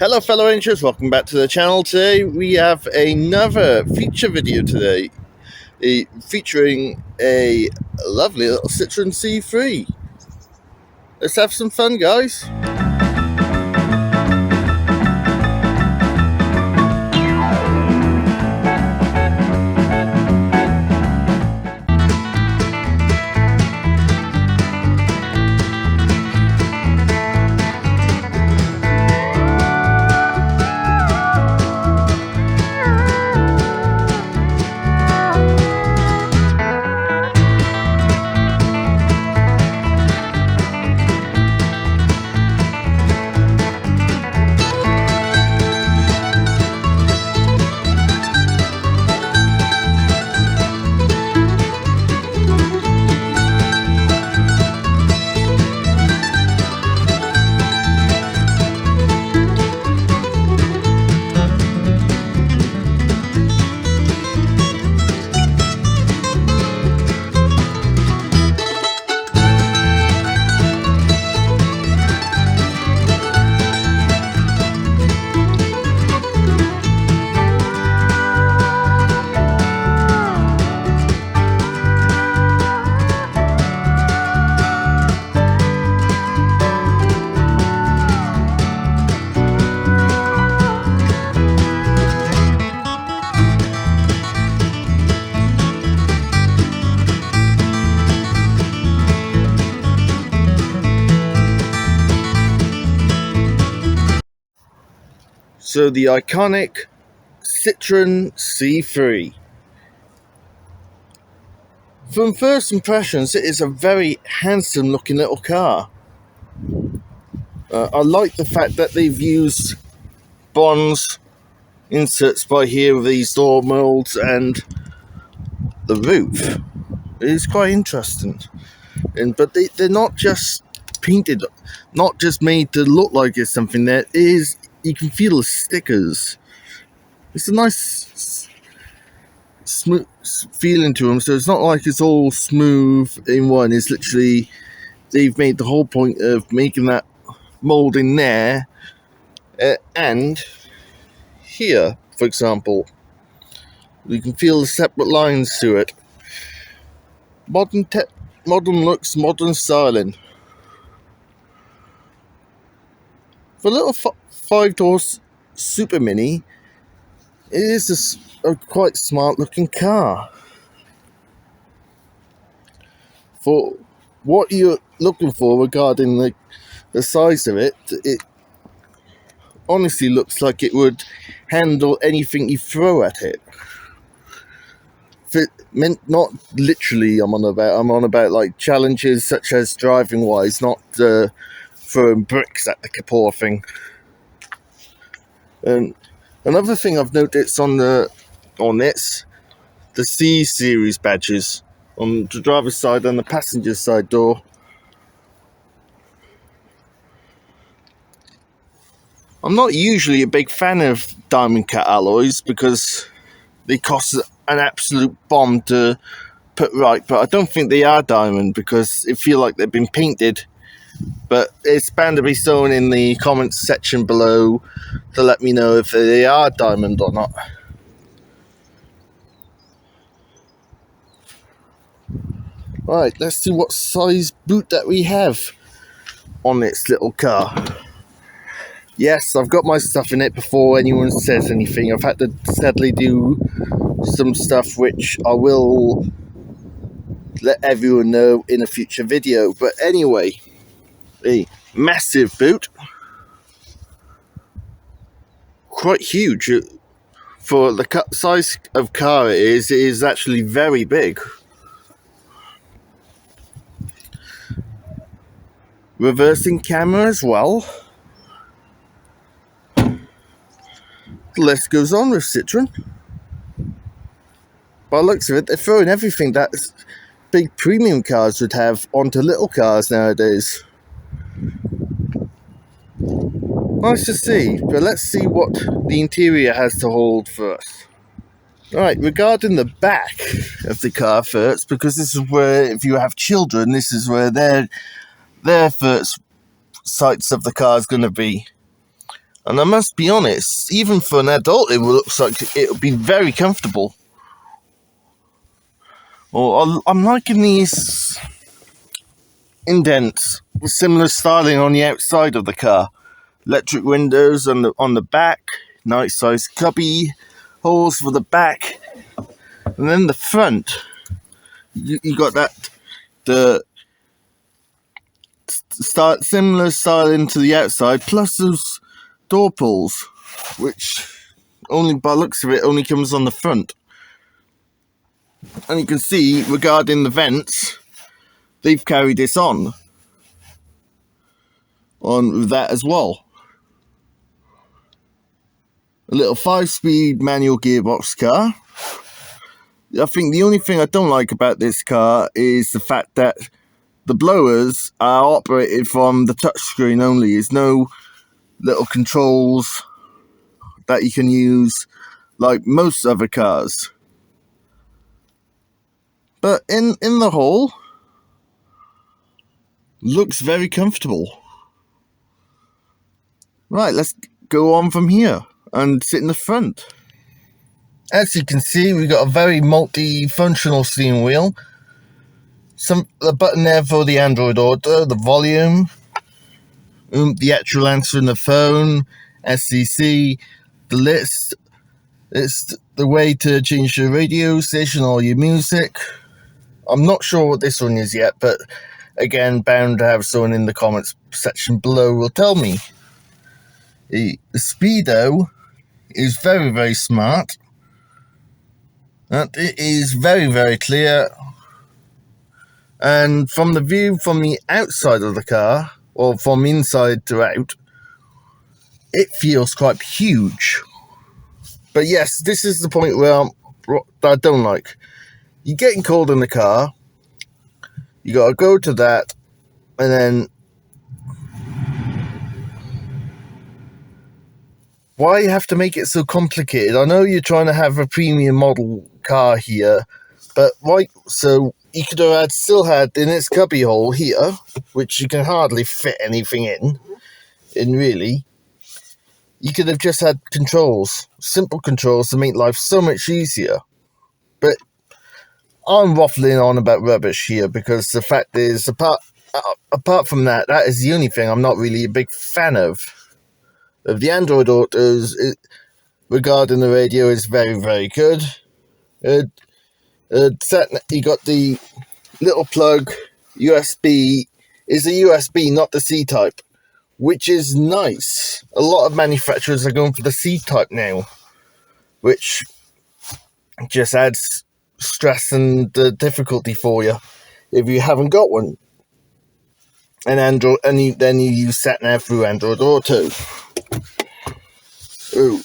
Hello fellow Rangers, welcome back to the channel. Today we have another feature video today, featuring a lovely little Citroen C3. Let's have some fun, guys. So the iconic Citroen C3. From first impressions, it is a very handsome looking little car. I like the fact that they've used bronze inserts by here with these door molds and the roof. It is quite interesting. But they're not just painted, not just made to look like it's something. That is, you can feel the stickers. It's a nice smooth feeling to them, so it's not like it's all smooth in one. It's literally, they've made the whole point of making that mold in there, and here, for example, you can feel the separate lines to it. Modern looks, modern styling. For a little 5-door super mini, it is a quite smart looking car. For what you're looking for regarding the size of it, it honestly looks like it would handle anything you throw at it. Not literally, I'm on about like challenges such as driving wise, not throwing bricks at the poor thing. And another thing I've noticed on the C series badges on the driver's side and the passenger side door. I'm not usually a big fan of diamond cut alloys because they cost an absolute bomb to put right, but I don't think they are diamond because it feels like they've been painted. But it's bound to be shown in the comments section below to let me know if they are diamond or not. Right, let's see what size boot that we have on this little car. Yes, I've got my stuff in it before anyone says anything. I've had to sadly do some stuff which I will let everyone know in a future video. But anyway, a massive boot. Quite huge. For the size of car it is actually very big. Reversing camera as well. The list goes on with Citroen. By the looks of it, they're throwing everything that big premium cars would have onto little cars nowadays. Nice to see, but let's see what the interior has to hold first. Right, regarding the back of the car first, because this is where, if you have children, this is where their first sights of the car is going to be. And I must be honest, even for an adult, it looks like it would be very comfortable. Or I'm liking these indents with similar styling on the outside of the car. Electric windows on the back, nice size cubby holes for the back, and then the front. You got that the similar styling to the outside, plus those door pulls, which only by looks of it only comes on the front. And you can see regarding the vents, they've carried this on with that as well. A little 5-speed manual gearbox car. I think the only thing I don't like about this car is the fact that the blowers are operated from the touchscreen only. There's no little controls that you can use like most other cars. But in the whole, looks very comfortable. Right, let's go on from here and sit in the front. As you can see, we've got a very multi-functional steering wheel. The button there for the Android Auto, the volume, the actual answering the phone, SCC, the list. It's the way to change your radio station or your music. I'm not sure what this one is yet, but again, bound to have someone in the comments section below will tell me. The speedo is very, very smart. And it is very, very clear. And from the view from the outside of the car, or from inside to out, it feels quite huge. But yes, this is the point where I don't like. You're getting cold in the car. You got to go to that, and then why you have to make it so complicated? I know you're trying to have a premium model car here, but why? So you could have still had in its cubby hole here, which you can hardly fit anything in really. You could have just had controls, simple controls to make life so much easier. But I'm waffling on about rubbish here because the fact is, apart from that, that is the only thing I'm not really a big fan of. The Android Autos, regarding the radio, is very, very good. You got the little plug USB. Is a USB, not the C-type, which is nice. A lot of manufacturers are going for the C-type now, which just adds stress and difficulty for you if you haven't got one. And Android, then you use sat-nav through Android Auto. Ooh.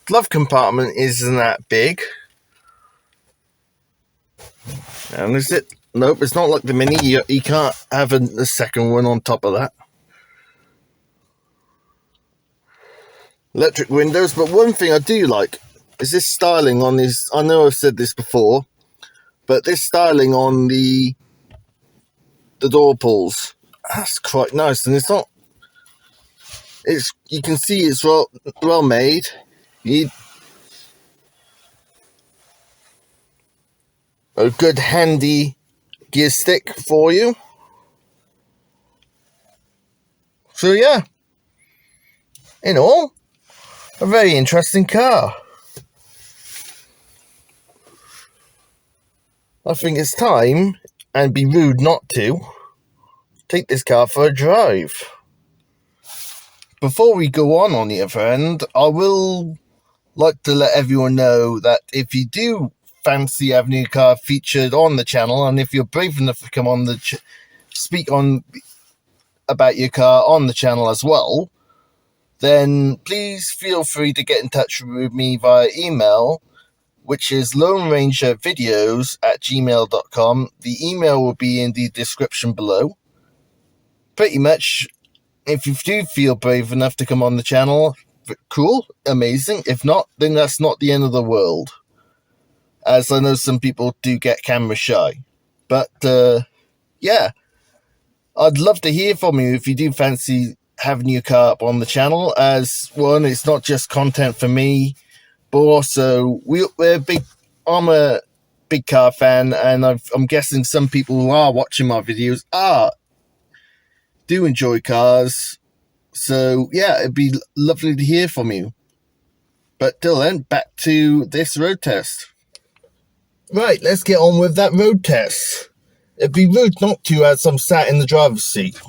Glove compartment isn't that big. And is it? Nope, it's not like the Mini. You can't have a second one on top of that. Electric windows, but one thing I do like is this styling on these. I know I've said this before, but this styling on the door pulls, that's quite nice, and it's not. You can see it's well made. You need a good handy gear stick for you. So yeah, in all, a very interesting car. I think it's time, and be rude not to, take this car for a drive. Before we go on the other end, I will like to let everyone know that if you do fancy having your car featured on the channel, and if you're brave enough to come on speak on about your car on the channel as well, then please feel free to get in touch with me via email, which is lonerangervideos@gmail.com. The email will be in the description below. Pretty much, if you do feel brave enough to come on the channel, cool, amazing. If not, then that's not the end of the world, as I know some people do get camera shy. But yeah, I'd love to hear from you if you do fancy having your car up on the channel, as one, it's not just content for me, but also I'm a big car fan, and I'm guessing some people who are watching my videos do enjoy cars. So yeah, it'd be lovely to hear from you. But till then, back to this road test. Right, let's get on with that road test. It'd be rude not to, as I'm sat in the driver's seat.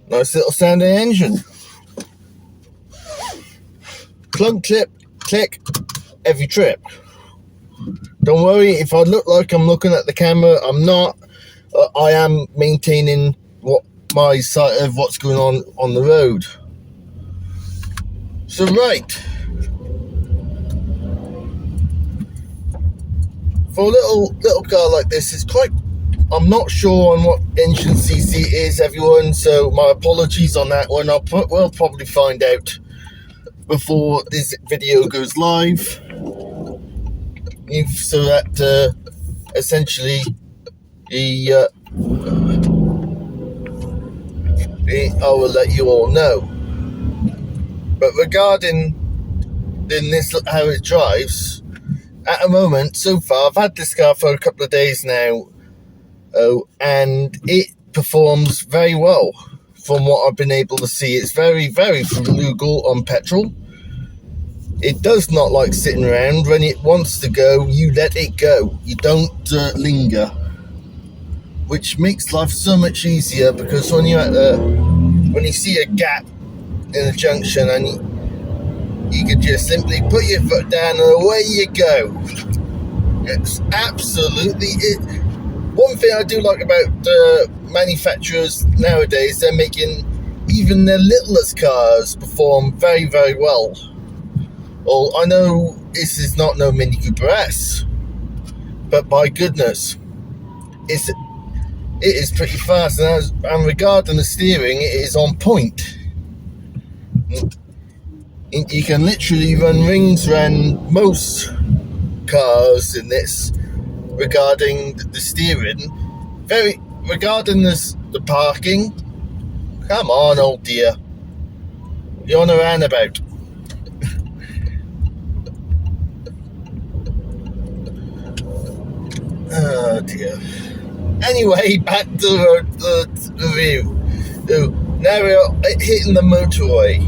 Nice little sounding engine. Clunk, clip, click, every trip. Don't worry, if I look like I'm looking at the camera, I'm not. I am maintaining my sight of what's going on the road. So right, for a little car like this, it's quite. I'm not sure on what engine cc it is, everyone. So my apologies on that one. We'll probably find out before this video goes live, so that essentially I will let you all know. But regarding this, how it drives, at the moment, so far, I've had this car for a couple of days now, and it performs very well from what I've been able to see. It's very, very frugal on petrol. It does not like sitting around. When it wants to go, you let it go. You don't linger, which makes life so much easier, because when you see a gap in a junction, and you could just simply put your foot down and away you go. It's absolutely it. One thing I do like about manufacturers nowadays, they're making even their littlest cars perform very, very well. Well, I know this is not no Mini Cooper S, but by goodness, it is pretty fast, and regarding the steering, it is on point. You can literally run rings around most cars in this regarding the steering. Regarding the parking, come on, old dear, you're on a roundabout. Oh dear. Anyway, back to the review. Now we're hitting the motorway,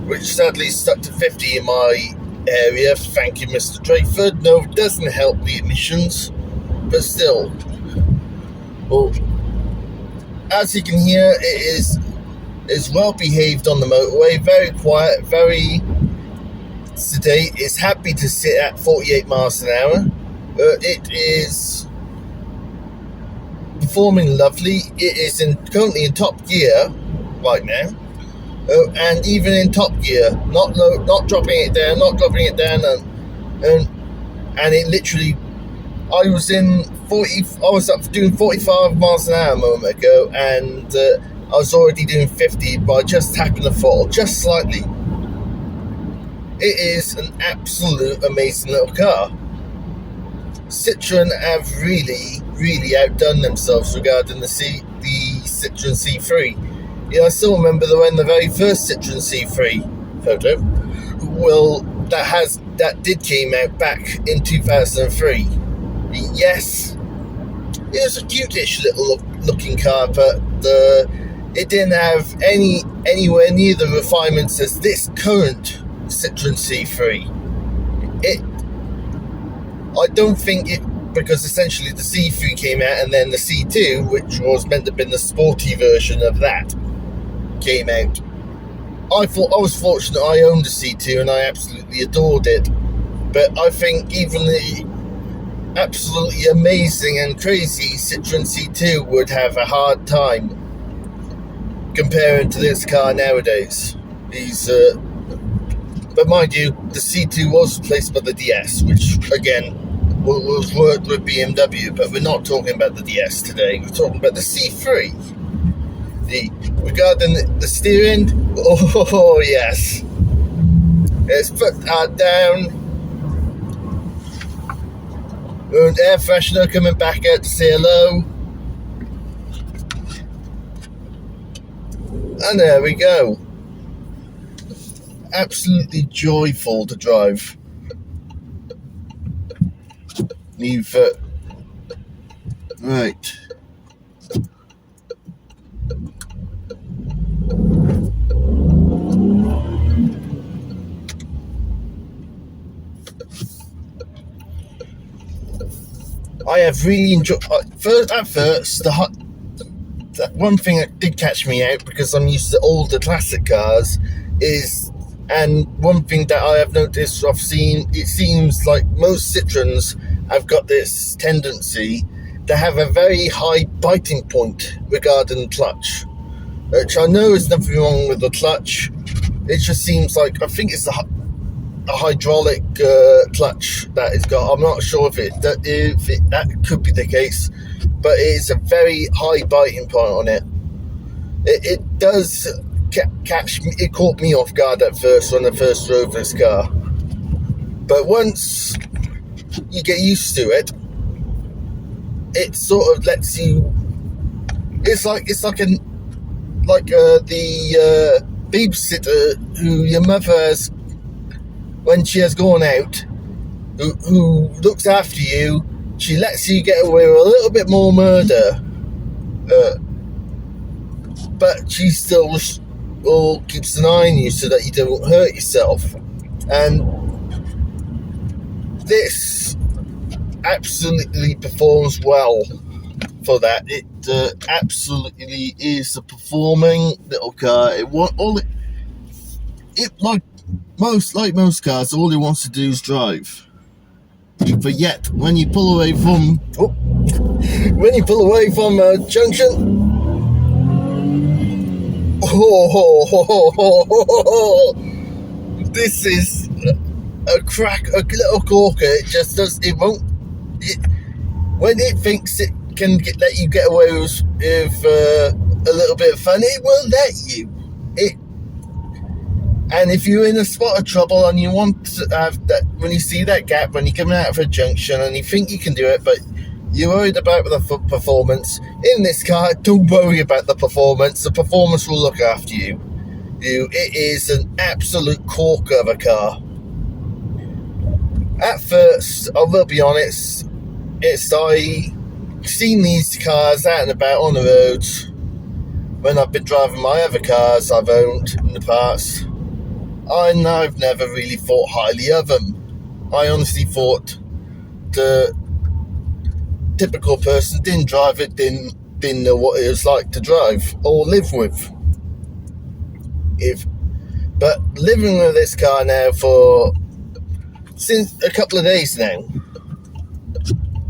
which sadly stuck to 50 in my area. Thank you, Mr. Drayford. No, it doesn't help the emissions, but still. Well, as you can hear, it is well behaved on the motorway. Very quiet, very sedate. It's happy to sit at 48 miles an hour. It is performing lovely. It is currently in top gear right now. And even in top gear, not dropping it down, and it literally, I was up doing 45 miles an hour a moment ago, and I was already doing 50 by just tapping the throttle, just slightly. It is an absolute amazing little car. Citroen have really, really outdone themselves regarding the Citroen C3. Yeah, I still remember when the very first Citroen C3 photo, well, that did came out back in 2003. Yes, it was a cute-ish little looking car, but it didn't have anywhere near the refinements as this current Citroen C3. I don't think it, because essentially the C3 came out, and then the C2, which was meant to have been the sporty version of that, came out. I was fortunate I owned a C2 and I absolutely adored it, but I think even the absolutely amazing and crazy Citroen C2 would have a hard time comparing to this car nowadays. But mind you, the C2 was replaced by the DS, which again was worked with BMW, but we're not talking about the DS today. We're talking about the C3. Regarding the steering, oh yes, let's put that down. And air freshener coming back out to say hello. And there we go. Absolutely joyful to drive. Right. I have really enjoyed. At first, that one thing that did catch me out, because I'm used to older classic cars, and one thing that I have noticed, I've seen, it seems like most Citroens have got this tendency to have a very high biting point regarding clutch, which I know is nothing wrong with the clutch. It just seems like, I think it's a hydraulic clutch that it's got. I'm not sure if that could be the case, but it's a very high biting point on it. It does catch me. It caught me off guard at first when I first drove this car, but once you get used to it, it sort of lets you. It's like the babysitter who your mother has when she has gone out, who looks after you. She lets you get away with a little bit more murder, but she still keeps an eye on you so that you don't hurt yourself. And this absolutely performs well for that. It absolutely is a performing little car. Like most cars, all it wants to do is drive. But yet, when you pull away from a junction, this is a little corker. It just does. It won't. When it thinks it can let you get away with a little bit of fun, it will let you. And if you're in a spot of trouble and you want to have that, when you see that gap, when you're coming out of a junction and you think you can do it, but you're worried about the performance, in this car, don't worry about the performance. The performance will look after you. It is an absolute corker of a car. At first, I will be honest, I've seen these cars out and about on the roads when I've been driving my other cars I've owned in the past. And I've never really thought highly of them. I honestly thought the typical person didn't drive it, didn't know what it was like to drive or live with. But living with this car now since a couple of days now,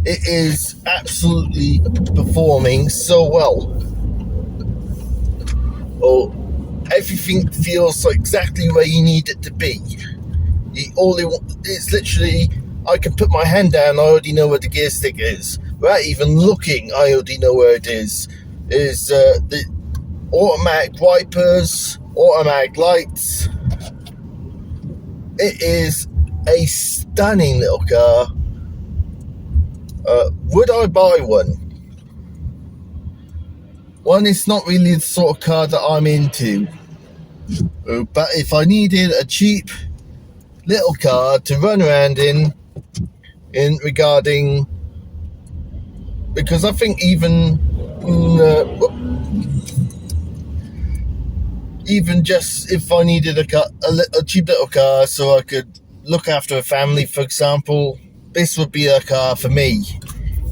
it is absolutely performing so well. Everything feels like exactly where you need it to be. It's literally, I can put my hand down, I already know where the gear stick is. Without even looking, I already know where it is. The automatic wipers, automatic lights. It is a stunning little car. Would I buy one? One, it's not really the sort of car that I'm into. But if I needed a cheap little car to run around in regarding, because I think even just if I needed a cheap little car so I could look after a family, for example, this would be a car for me.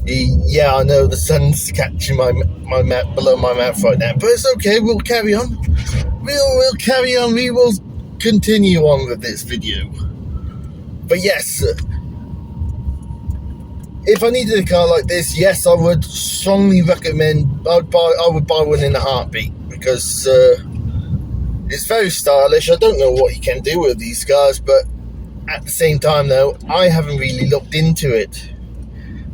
Yeah, I know the sun's catching my mouth below my mouth right now, but it's okay. We'll carry on. We'll carry on. We will continue on with this video. But yes, if I needed a car like this, yes, I would strongly recommend. I would buy one in a heartbeat, because it's very stylish. I don't know what you can do with these cars, but at the same time, though, I haven't really looked into it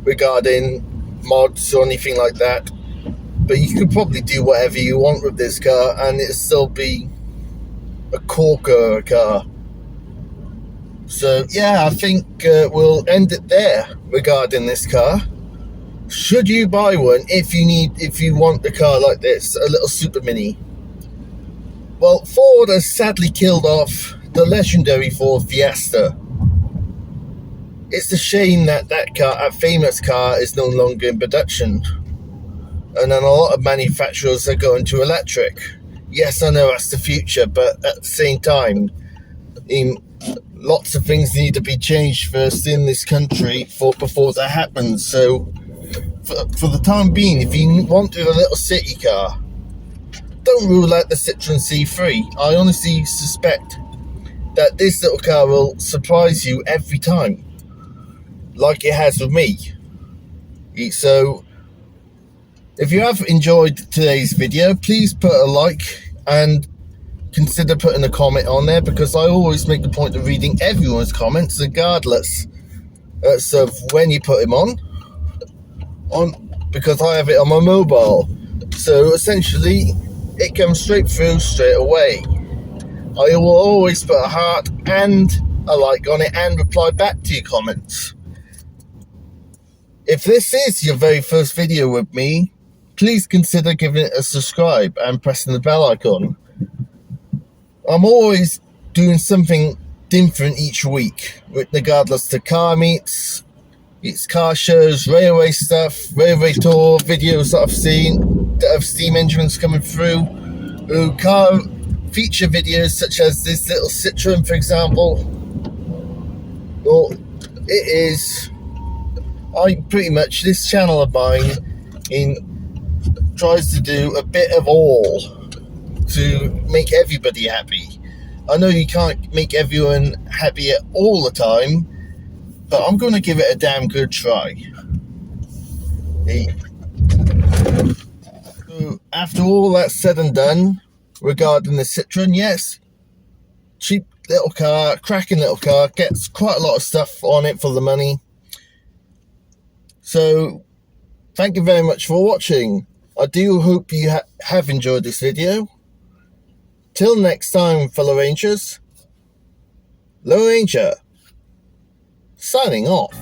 regarding mods or anything like that. But you could probably do whatever you want with this car and it'll still be a corker car. So yeah, I think we'll end it there. regarding this car. Should you buy one if you want a car like this, a little super mini? Well, Ford has sadly killed off the legendary Ford Fiesta. It's a shame that that famous car is no longer in production. And then a lot of manufacturers are going to electric. Yes, I know that's the future, but at the same time, lots of things need to be changed first in this country before that happens. So, for the time being, if you want a little city car, don't rule out the Citroen C3. I honestly suspect that this little car will surprise you every time, like it has with me. So, if you have enjoyed today's video, please put a like and consider putting a comment on there, because I always make the point of reading everyone's comments, regardless of when you put them on, because I have it on my mobile. So essentially, it comes straight through, straight away. I will always put a heart and a like on it and reply back to your comments. If this is your very first video with me, please consider giving it a subscribe and pressing the bell icon. I'm always doing something different each week, regardless to car meets, it's car shows, railway stuff, railway tour videos that I've seen, that have steam engines coming through, car feature videos such as this little Citroen, for example. Well, it is, pretty much, this channel of mine tries to do a bit of all to make everybody happy. I know you can't make everyone happy all the time, but I'm going to give it a damn good try. So after all that's said and done regarding the Citroen, yes, cheap little car, cracking little car, gets quite a lot of stuff on it for the money. So thank you very much for watching. I do hope you have enjoyed this video. Till next time, fellow Rangers, Lone Ranger, signing off.